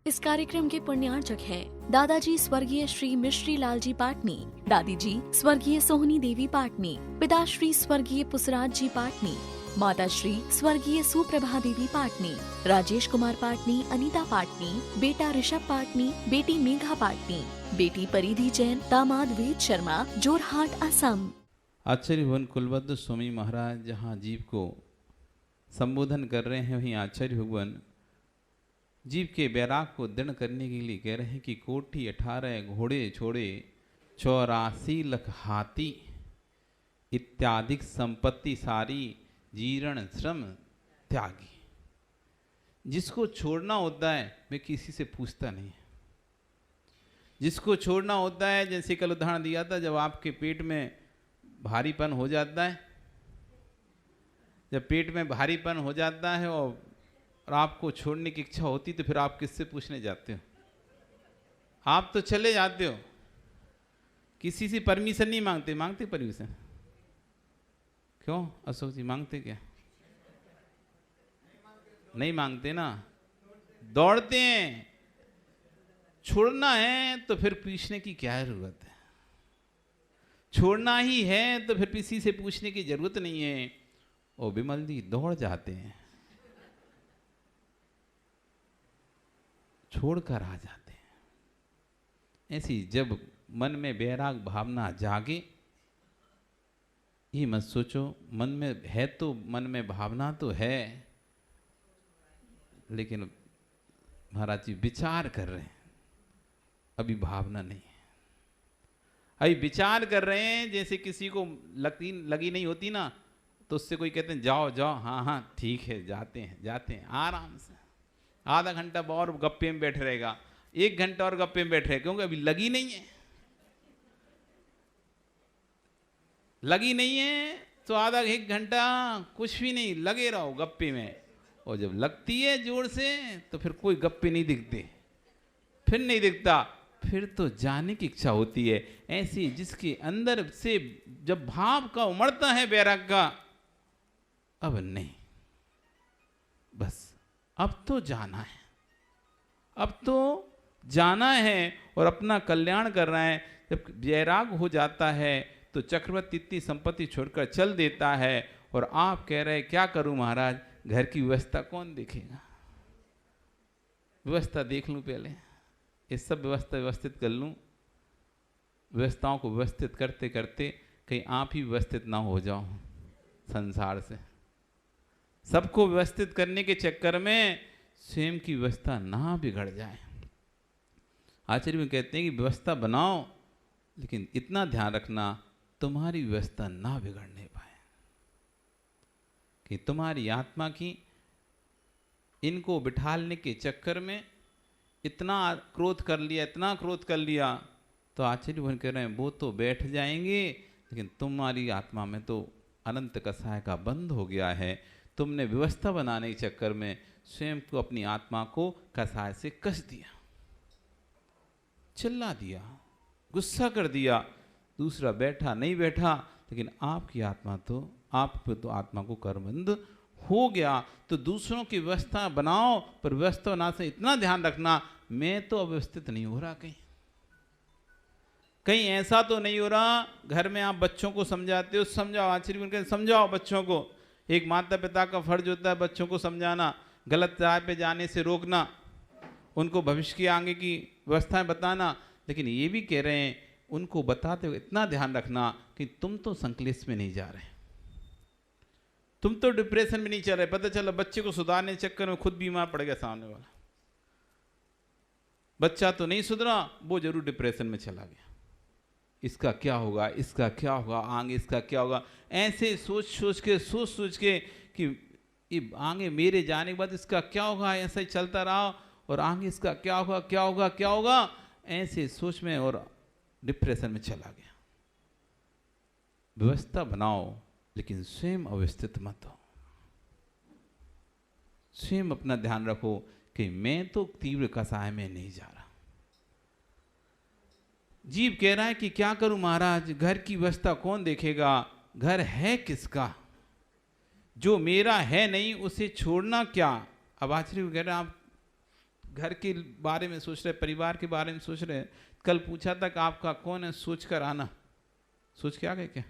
इस कार्यक्रम के पुण्यार्चक हैं दादाजी स्वर्गीय श्री मिश्री लाल जी पाटनी, दादी जी स्वर्गीय सोहनी देवी पाटनी, पिताश्री स्वर्गीय पुसराज जी पाटनी, माता श्री स्वर्गीय सुप्रभा देवी पाटनी, राजेश कुमार पाटनी, अनीता पाटनी, बेटा ऋषभ पाटनी, बेटी मेघा पाटनी, बेटी परिधि जैन, दामाद वेद शर्मा, जोरहाट असम। आचार्य भवन कुलवद्ध स्वामी महाराज जहाँ जीव को संबोधन कर रहे हैं, वहीं आचार्य भगवान जीव के बैराग को दृढ़ करने के लिए कह रहे हैं कि कोठी 18 घोड़े छोड़े 84 लाख हाथी इत्यादि संपत्ति सारी जीर्ण श्रम त्यागी। जिसको छोड़ना होता है मैं किसी से पूछता नहीं। जिसको छोड़ना होता है, जैसे कल उदाहरण दिया था, जब आपके पेट में भारीपन हो जाता है, जब पेट में भारीपन हो जाता है और आपको छोड़ने की इच्छा होती, तो फिर आप किससे पूछने जाते हो? आप तो चले जाते हो, किसी से परमिशन नहीं मांगते। मांगते परमिशन? क्यों अशोक जी, मांगते क्या? नहीं मांगते ना, दौड़ते हैं। छोड़ना है तो फिर पूछने की क्या जरूरत है? छोड़ना ही है तो फिर किसी से पूछने की जरूरत नहीं है। ओ बिमल जी दौड़ जाते हैं, छोड़कर आ जाते हैं। ऐसी जब मन में बैराग भावना जागे, ये मत सोचो मन में है तो मन में भावना तो है, लेकिन महाराज जी विचार कर रहे हैं, अभी भावना नहीं है। अभी विचार कर रहे हैं। जैसे किसी को लगी नहीं होती ना, तो उससे कोई कहते हैं जाओ जाओ, हाँ हाँ ठीक है, जाते हैं आराम से। आधा घंटा और गप्पे में बैठे रहेगा, 1 घंटा और गप्पे में बैठे, क्योंकि अभी लगी नहीं है। लगी नहीं है तो आधा 1 घंटा कुछ भी नहीं, लगे रहो गप्पे में। और जब लगती है जोर से तो फिर कोई गप्पे नहीं दिखते, फिर नहीं दिखता, फिर तो जाने की इच्छा होती है। ऐसी जिसके अंदर से जब भाव का उमड़ता है बैराग का, अब नहीं, बस अब तो जाना है, अब तो जाना है और अपना कल्याण करना है। जब बैराग हो जाता है तो चक्रवर्ती इतनी संपत्ति छोड़कर चल देता है। और आप कह रहे क्या करूं महाराज, घर की व्यवस्था कौन देखेगा? व्यवस्था देख लूं पहले, ये सब व्यवस्था व्यवस्थित कर लूं। व्यवस्थाओं को व्यवस्थित करते करते कहीं आप ही व्यवस्थित ना हो जाओ संसार से। सबको व्यवस्थित करने के चक्कर में स्वयं की व्यवस्था ना बिगड़ जाए। आचार्य में कहते हैं कि व्यवस्था बनाओ, लेकिन इतना ध्यान रखना तुम्हारी व्यवस्था ना बिगड़ने पाए, कि तुम्हारी आत्मा की इनको बिठालने के चक्कर में इतना क्रोध कर लिया, इतना क्रोध कर लिया, तो आचार्य भगवान कह रहे हैं वो तो बैठ जाएंगे, लेकिन तुम्हारी आत्मा में तो अनंत कसाय का बंध हो गया है। तुमने व्यवस्था बनाने के चक्कर में स्वयं को, अपनी आत्मा को कसाय से कस दिया, चिल्ला दिया, गुस्सा कर दिया। दूसरा बैठा नहीं बैठा, लेकिन आपकी आत्मा तो, आप तो आत्मा को कर्मबंध हो गया। तो दूसरों की व्यवस्था बनाओ, पर व्यवस्था बनाने से इतना ध्यान रखना मैं तो अव्यवस्थित नहीं हो रहा। कहीं ऐसा तो नहीं हो रहा। घर में आप बच्चों को समझाते हो, समझाओ, आचार्य समझाओ बच्चों को। एक माता पिता का फर्ज होता है बच्चों को समझाना, गलत राह पे जाने से रोकना, उनको भविष्य की आगे की व्यवस्थाएं बताना। लेकिन ये भी कह रहे हैं उनको बताते हुए इतना ध्यान रखना कि तुम तो संकलेश में नहीं जा रहे, तुम तो डिप्रेशन में नहीं चल रहे। पता चला बच्चे को सुधारने के चक्कर में खुद बीमार पड़ गया सामने वाला। बच्चा तो नहीं सुधरा, वो जरूर डिप्रेशन में चला गया। इसका क्या होगा, इसका क्या होगा, आगे इसका क्या होगा, ऐसे सोच सोच के कि ये आगे मेरे जाने के बाद इसका क्या होगा, ऐसा ही चलता रहा। और आगे इसका क्या होगा, क्या होगा, क्या होगा, ऐसे सोच में और डिप्रेशन में चला गया। व्यवस्था बनाओ, लेकिन स्वयं अव्यवस्थित मत हो। स्वयं अपना ध्यान रखो कि मैं तो तीव्र कसाय में नहीं जा रहा। जीव कह रहा है कि क्या करूं महाराज, घर की व्यवस्था कौन देखेगा, घर है किसका, जो मेरा है नहीं उसे छोड़ना क्या। अब आचार्य कह रहे हैं आप घर के बारे में सोच रहे, परिवार के बारे में सोच रहे। कल पूछा था कि आपका कौन है, सोच कर आना। सोच के आ गए क्या?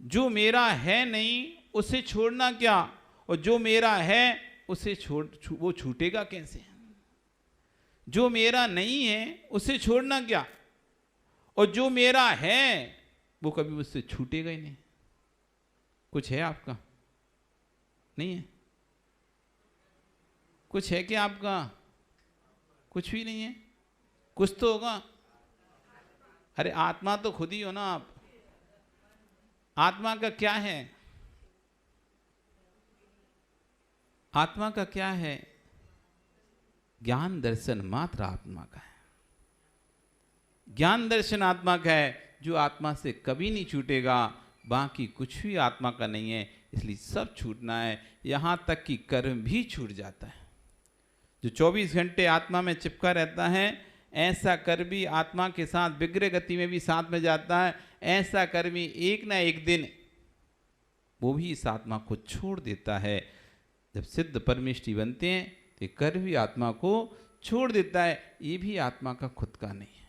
जो मेरा है नहीं उसे छोड़ना क्या, और जो मेरा है उसे वो छूटेगा कैसे? जो मेरा नहीं है उसे छोड़ना क्या, और जो मेरा है वो कभी मुझसे छूटेगा ही नहीं। कुछ है आपका? नहीं है। कुछ है क्या आपका? कुछ भी नहीं है। कुछ तो होगा। अरे आत्मा तो खुद ही हो ना आप। आत्मा का क्या है? आत्मा का क्या है? ज्ञान दर्शन मात्र आत्मा का है। ज्ञान दर्शन आत्मा का है, जो आत्मा से कभी नहीं छूटेगा। बाकी कुछ भी आत्मा का नहीं है, इसलिए सब छूटना है। यहां तक कि कर्म भी छूट जाता है। जो 24 घंटे आत्मा में चिपका रहता है, ऐसा कर्मी आत्मा के साथ विग्रह गति में भी साथ में जाता है। ऐसा कर्मी एक ना एक दिन वो भी इस आत्मा को छोड़ देता है। जब सिद्ध परमेष्ठी बनते हैं तो कर्म भी आत्मा को छोड़ देता है। ये भी आत्मा का खुद का नहीं है,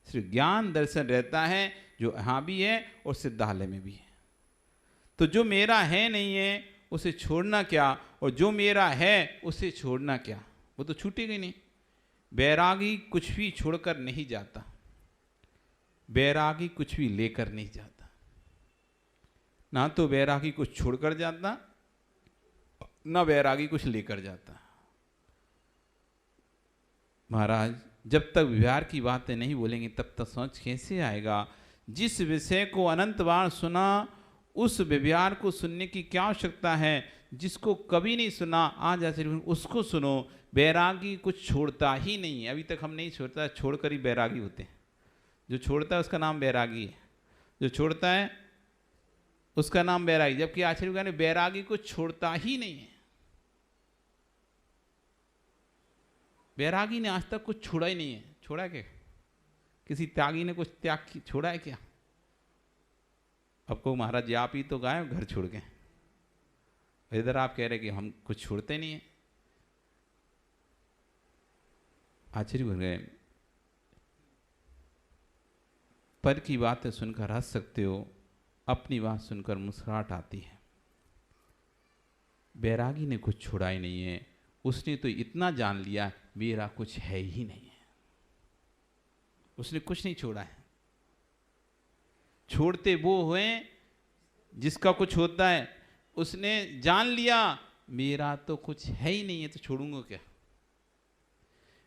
सिर्फ ज्ञान दर्शन रहता है, जो यहाँ भी है और सिद्धालय में भी है। तो जो मेरा है नहीं है उसे छोड़ना क्या, और जो मेरा है उसे छोड़ना क्या, वो तो छूटेगा ही नहीं। बैरागी कुछ भी छोड़कर नहीं जाता, बैरागी कुछ भी लेकर नहीं जाता। ना तो बैरागी कुछ छोड़कर जाता, ना बैरागी कुछ लेकर जाता। महाराज जब तक व्यवहार की बातें नहीं बोलेंगे तब तक समझ कैसे आएगा? जिस विषय को अनंत बार सुना, उस व्यवहार को सुनने की क्या आवश्यकता है? जिसको कभी नहीं सुना, आज उसको सुनो। बैरागी कुछ छोड़ता ही नहीं है। अभी तक हम नहीं छोड़ता, छोड़कर ही बैरागी होते हैं। जो छोड़ता है उसका नाम बैरागी है, जो छोड़ता है उसका नाम बैरागी। जबकि आचार्य ने बैरागी को छोड़ता ही नहीं है। बैरागी ने आज तक कुछ छोड़ा ही नहीं है। छोड़ा क्या? किसी त्यागी ने कुछ त्याग छोड़ा है क्या? अब को महाराज जी आप ही तो गाए घर छोड़ के, इधर आप कह रहे कि हम कुछ छोड़ते नहीं है। आश्चर्य बन गए। पर की बातें सुनकर हंस सकते हो, अपनी बात सुनकर मुस्कुराहट आती है। बैरागी ने कुछ छोड़ा ही नहीं है। उसने तो इतना जान लिया मेरा कुछ है ही नहीं है। उसने कुछ नहीं छोड़ा है। छोड़ते वो हुए जिसका कुछ होता है। उसने जान लिया मेरा तो कुछ है ही नहीं है, तो छोड़ूंगा क्या?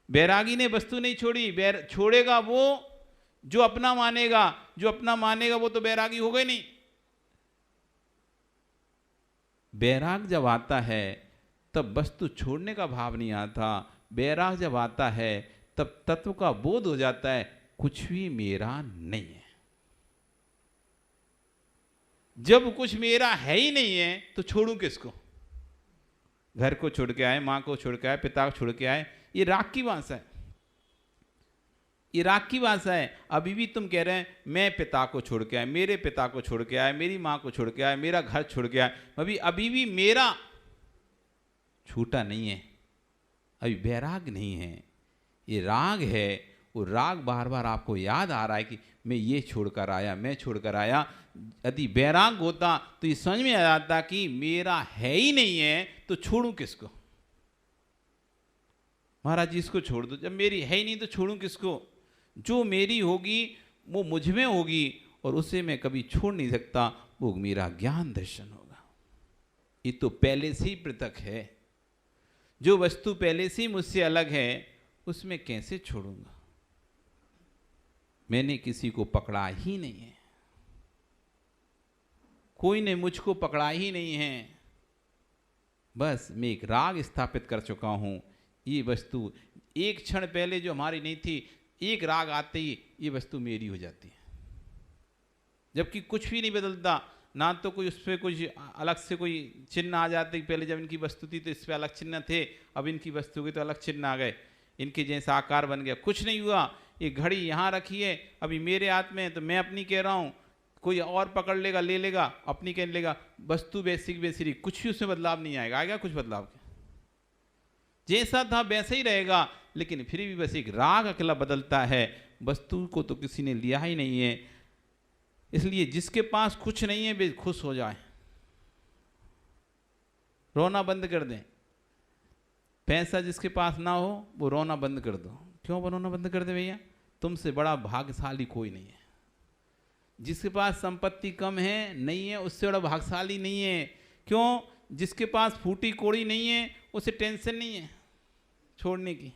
बैरागी ने वस्तु नहीं छोड़ी। छोड़ेगा वो जो अपना मानेगा। जो अपना मानेगा वो तो बैरागी होगा ही नहीं। बैराग जब आता है तब वस्तु छोड़ने का भाव नहीं आता। बैराग जब आता है तब तत्व का बोध हो जाता है, कुछ भी मेरा नहीं है। जब कुछ मेरा है ही नहीं है तो छोड़ूं किसको? घर को छोड़ के आए, मां को छोड़ के आए, पिता को छोड़ के आए, ये राग की भाषा है। ये राग की भाषा है। अभी भी तुम कह रहे हैं मैं पिता को छोड़ के आए, मेरे पिता को छोड़ के आए, मेरी मां को छोड़ के आए, मेरा घर छोड़ के आए। अभी भी मेरा छूटा नहीं है, अभी बैराग नहीं है। ये राग है। वो राग बार बार आपको याद आ रहा है कि मैं ये छोड़कर आया, मैं छोड़कर आया। यदि बैराग होता तो ये समझ में आ जाता कि मेरा है ही नहीं है, तो छोड़ूं किसको? महाराज जी इसको छोड़ दो। जब मेरी है ही नहीं तो छोड़ूं किसको? जो मेरी होगी वो मुझ में होगी, और उसे मैं कभी छोड़ नहीं सकता। वो मेरा ज्ञान दर्शन होगा। ये तो पहले से ही पृथक है। जो वस्तु पहले से ही मुझसे अलग है, उसमें कैसे छोड़ूंगा? मैंने किसी को पकड़ा ही नहीं है, कोई ने मुझको पकड़ा ही नहीं है। बस मैं एक राग स्थापित कर चुका हूं। ये वस्तु एक क्षण पहले जो हमारी नहीं थी, एक राग आते ही ये वस्तु मेरी हो जाती है। जबकि कुछ भी नहीं बदलता। ना तो कोई उस पर कुछ अलग से कोई चिन्ह आ जाते। पहले जब इनकी वस्तु थी तो इस पर अलग चिन्ह थे, अब इनकी वस्तु के तो अलग चिन्ह आ गए, इनके जैसा आकार बन गया। कुछ नहीं हुआ। ये घड़ी यहाँ रखी है, अभी मेरे हाथ में है तो मैं अपनी कह रहा हूँ, कोई और पकड़ लेगा, ले लेगा, अपनी कह लेगा। वस्तु बेसिक बेसिक कुछ भी उसमें बदलाव नहीं आएगा। आएगा कुछ बदलाव? जैसा था वैसे ही रहेगा, लेकिन फिर भी बस एक राग अकेला बदलता है, वस्तु को तो किसी ने लिया ही नहीं है। इसलिए जिसके पास कुछ नहीं है वे खुश हो जाए, रोना बंद कर दें। पैसा जिसके पास ना हो वो रोना बंद कर दो। क्यों रोना बंद कर दे भैया? तुमसे बड़ा भाग्यशाली कोई नहीं है। जिसके पास संपत्ति कम है नहीं है उससे बड़ा भाग्यशाली नहीं है। क्यों? जिसके पास फूटी कोड़ी नहीं है उसे टेंशन नहीं है छोड़ने की।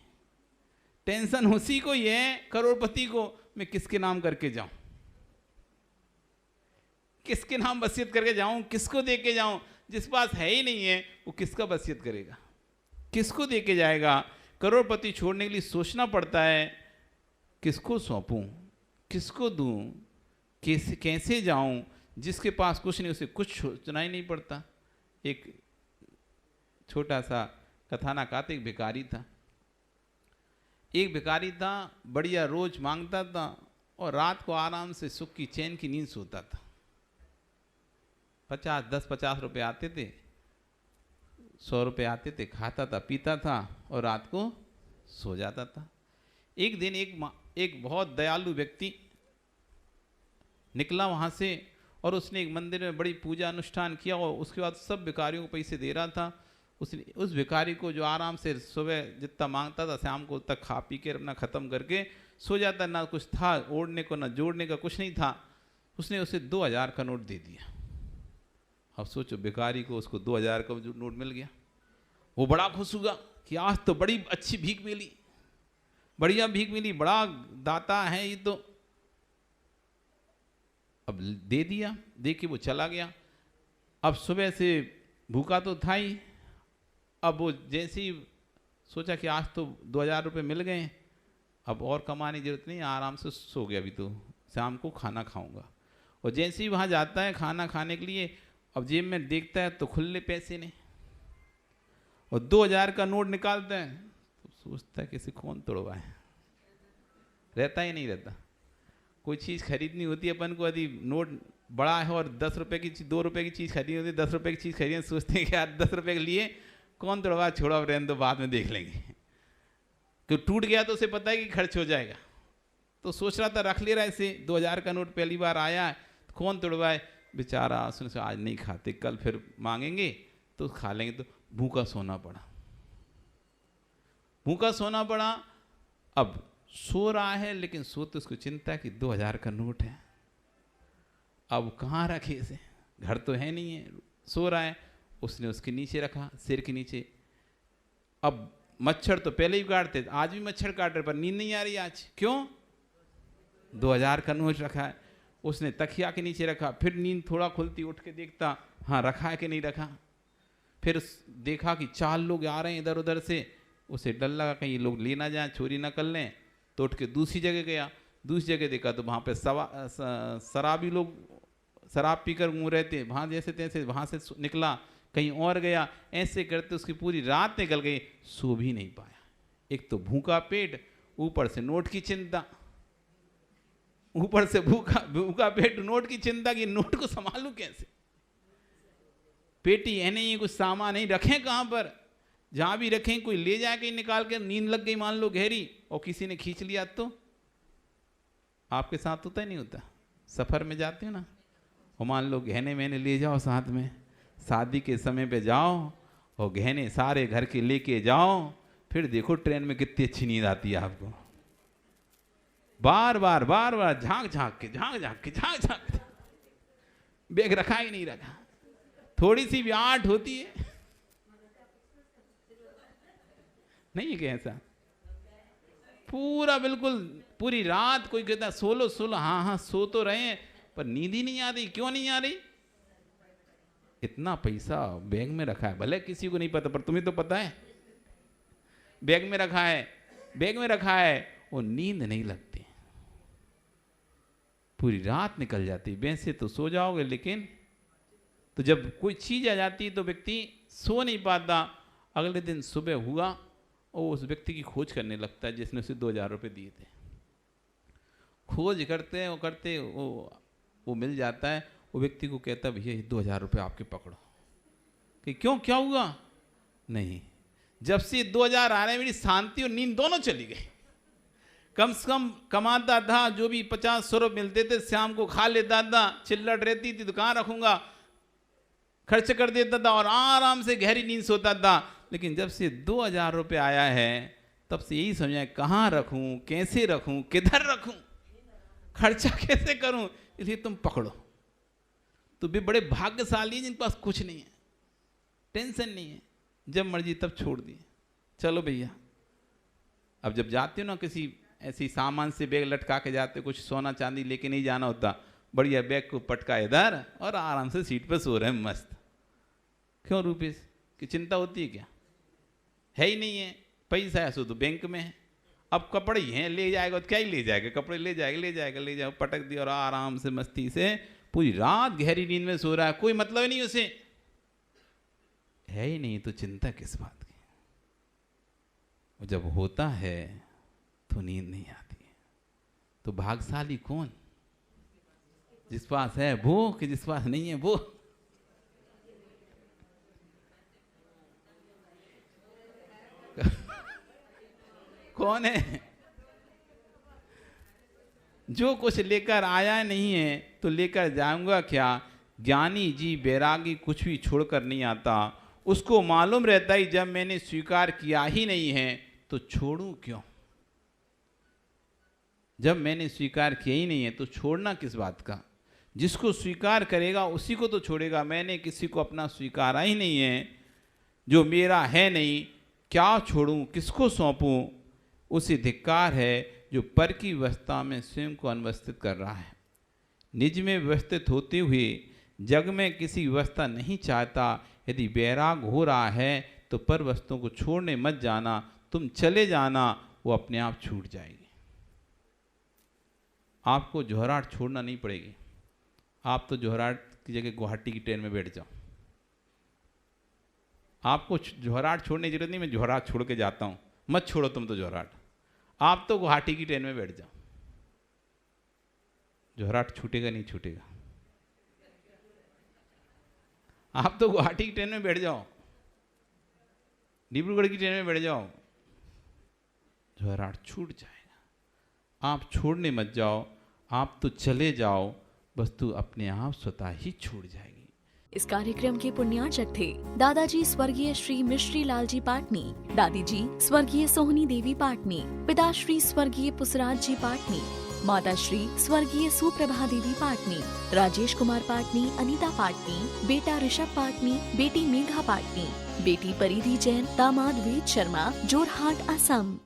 टेंशन उसी को ही है, करोड़पति को, मैं किसके नाम करके जाऊं, किसके नाम वसीयत करके जाऊं, किसको दे के जाऊं। जिस पास है ही नहीं है वो किसका वसीयत करेगा, किसको दे के जाएगा। करोड़पति छोड़ने के लिए सोचना पड़ता है, किसको सौंपूं, किसको दूं, कैसे जाऊं। जिसके पास कुछ नहीं उसे कुछ सोचना ही नहीं पड़ता। एक छोटा सा कथानक आता, एक भिखारी था। एक भिखारी था, बढ़िया रोज मांगता था और रात को आराम से सुख की चैन की नींद सोता था। 10-50 रुपए आते थे, 100 रुपए आते थे, खाता था पीता था और रात को सो जाता था। एक दिन एक बहुत दयालु व्यक्ति निकला वहाँ से और उसने एक मंदिर में बड़ी पूजा अनुष्ठान किया और उसके बाद सब भिखारियों को पैसे दे रहा था। उसने उस भिखारी को जो आराम से सुबह जितना मांगता था शाम को तक खा पी के अपना ख़त्म करके सो जाता, ना कुछ था ओढ़ने को ना जोड़ने का कुछ नहीं था, उसने उसे 2000 का नोट दे दिया। अब सोचो भिखारी को उसको 2000 का जो नोट मिल गया, वो बड़ा खुश हुआ कि आज तो बड़ी अच्छी भीख मिली, बढ़िया भीख मिली, बड़ा दाता है ये तो। अब दे दिया, दे के वो चला गया। अब सुबह से भूखा तो था ही, अब वो जैसे ही सोचा कि आज तो 2000 रुपये मिल गए, अब और कमाने की जरूरत नहीं, आराम से सो गया, अभी तो शाम को खाना खाऊंगा। और जैसे ही वहाँ जाता है खाना खाने के लिए, अब जेब में देखता है तो खुले पैसे नहीं और 2000 का नोट निकालता है तो सोचता है किसी कौन तोड़वाए, रहता ही नहीं रहता। कोई चीज़ खरीदनी होती है अपन को, यदि नोट बड़ा है और 10 रुपये की 2 रुपये की चीज़ खरीदनी होती है, 10 रुपये की चीज़ खरीदनी, सोचते हैं कि यार 10 रुपये के लिए कौन तोड़वा, छोड़ा रहने दो बाद में देख लेंगे। क्यों टूट गया तो उसे पता है कि खर्च हो जाएगा, तो सोच रहा था रख ले रहा है इसे। 2000 का नोट पहली बार आया तो कौन तोड़वाए, बेचारा उसने से आज नहीं खाते, कल फिर मांगेंगे तो खा लेंगे, तो भूखा सोना पड़ा, भूखा सोना पड़ा। अब सो रहा है लेकिन सो तो उसको चिंता है कि 2000 का नोट है, अब कहाँ रखे इसे, घर तो है नहीं है, सो रहा है। उसने उसके नीचे रखा, सिर के नीचे। अब मच्छर तो पहले ही काटते, आज भी मच्छर काट रहे, पर नींद नहीं आ रही आज। क्यों? 2000 का नोट रखा है। उसने तकिया के नीचे रखा, फिर नींद थोड़ा खुलती, उठ के देखता हाँ रखा है कि नहीं रखा। फिर देखा कि 4 लोग आ रहे हैं इधर उधर से, उसे डर लगा कहीं ये लोग ले ना जाए, चोरी ना कर लें, तो उठ के दूसरी जगह गया। दूसरी जगह देखा तो वहाँ पे शराबी लोग शराब पीकर घूम रहे थे, वहाँ जैसे तैसे वहाँ से निकला, कहीं और गया, ऐसे करते उसकी पूरी रात निकल गई, सो भी नहीं पाया। एक तो भूखा पेट, ऊपर से नोट की चिंता, ऊपर से भूखा पेट, नोट की चिंता कि नोट को संभालूं कैसे, पेटी है नहीं, कुछ सामान नहीं, रखें कहाँ पर, जहाँ भी रखें कोई ले जाए कहीं निकाल के, नींद लग गई मान लो गहरी और किसी ने खींच लिया तो। आपके साथ होता ही नहीं होता? सफ़र में जाते हो ना, और मान लो गहने मैंने ले जाओ साथ में, शादी के समय पे जाओ और गहने सारे घर के लेके जाओ, फिर देखो ट्रेन में कितनी अच्छी नींद आती है आपको। बार बार झांक झांक के बैग रखा ही नहीं रखा, थोड़ी सी भी आठ होती है नहीं है कैसा, पूरा बिल्कुल पूरी रात कोई कहता सोलो हाँ सो तो रहे हैं पर नींद ही नहीं आ रही। क्यों नहीं आ रही? इतना पैसा बैग में रखा है, भले किसी को नहीं पता पर तुम्हें तो पता है, बैग में रखा है, वो नींद नहीं लगती, पूरी रात निकल जाती। वैसे तो सो जाओगे, लेकिन तो जब कोई चीज आ जाती तो व्यक्ति सो नहीं पाता। अगले दिन सुबह हुआ और उस व्यक्ति की खोज करने लगता है जिसने उसे 2000 रुपये दिए थे। खोज करते वो मिल जाता है। वो व्यक्ति को कहता है भैया 2000 रुपये आपके पकड़ो। कि क्यों, क्या हुआ? नहीं, जब से 2000 आ रहे हैं, मेरी शांति और नींद दोनों चली गई। कम से कम कमाता था, जो भी 50-100 रुपये मिलते थे शाम को खा लेता था, चिल्लट रहती थी, दुकान रखूंगा, खर्च कर देता था और आराम से गहरी नींद सोता था। लेकिन जब से 2000 रुपये आया है, तब से यही समझा कहाँ रखूं, कैसे रखूं, किधर रखूं, खर्चा कैसे करूं। इसलिए तुम पकड़ो। तो भी बड़े भाग्यशाली हैं जिनके पास कुछ नहीं है, टेंशन नहीं है, जब मर्जी तब छोड़ दिए। चलो भैया, अब जब जाते हो ना किसी ऐसी सामान से बैग लटका के जाते हो, कुछ सोना चांदी लेके नहीं जाना होता, बढ़िया बैग को पटका इधर और आराम से सीट पर सो रहे हैं मस्त। क्यों रुपीस की चिंता होती है क्या? है ही नहीं है। पैसा है सो तो बैंक में है। अब कपड़े ही हैं, ले जाएगा तो क्या ही ले जाएगा, कपड़े ले जाएगा, पटक दिया और आराम से मस्ती से पूरी रात गहरी नींद में सो रहा है। कोई मतलब ही नहीं उसे, है ही नहीं, तो चिंता किस बात की। और जब होता है तो नींद नहीं आती है। तो भाग्यशाली कौन? जिस पास है वो, कि जिस पास नहीं है वो? कौन है? जो कुछ लेकर आया नहीं है तो लेकर जाऊंगा क्या। ज्ञानी जी बैरागी कुछ भी छोड़कर नहीं आता। उसको मालूम रहता ही जब मैंने स्वीकार किया ही नहीं है तो छोड़ूं क्यों। जब मैंने स्वीकार किया ही नहीं है तो छोड़ना किस बात का। जिसको स्वीकार करेगा उसी को तो छोड़ेगा। मैंने किसी को अपना स्वीकारा ही नहीं है, जो मेरा है नहीं, क्या छोड़ूं, किसको सौंपूं। उसे धिक्कार है जो पर की व्यवस्था में स्वयं को अनवस्थित कर रहा है। निज में व्यवस्थित होते हुए जग में किसी व्यवस्था नहीं चाहता। यदि बैराग हो रहा है तो पर वस्तुओं को छोड़ने मत जाना, तुम चले जाना, वो अपने आप छूट जाएगी। आपको जोहराट छोड़ना नहीं पड़ेगी। आप तो जोहराट की जगह गुवाहाटी की ट्रेन में बैठ जाओ। आपको जोहराट छोड़ने की जरूरत नहीं, मैं जोहराट छोड़ के जाता हूँ, मत छोड़ो तुम तो जोहराट। आप तो गुवाहाटी की ट्रेन में बैठ जाओ, जोहराट छूटेगा नहीं छूटेगा। आप तो गुवाहाटी की ट्रेन में बैठ जाओ, डिब्रूगढ़ की ट्रेन में बैठ जाओ, जोहराट छूट जाएगा। आप छोड़ने मत जाओ, आप तो चले जाओ, वस्तु अपने आप स्वतः ही छूट जाएगी। इस कार्यक्रम के पुण्यार्चक थे दादाजी स्वर्गीय श्री मिश्री लाल जी पाटनी, दादी जी स्वर्गीय सोहनी देवी पाटनी, पिताश्री स्वर्गीय पुसराज जी पाटनी, माताश्री स्वर्गीय सुप्रभा देवी पाटनी, राजेश कुमार पाटनी, अनीता पाटनी, बेटा ऋषभ पाटनी, बेटी मेघा पाटनी, बेटी परिधि जैन, दामाद वेद शर्मा, जोरहाट असम।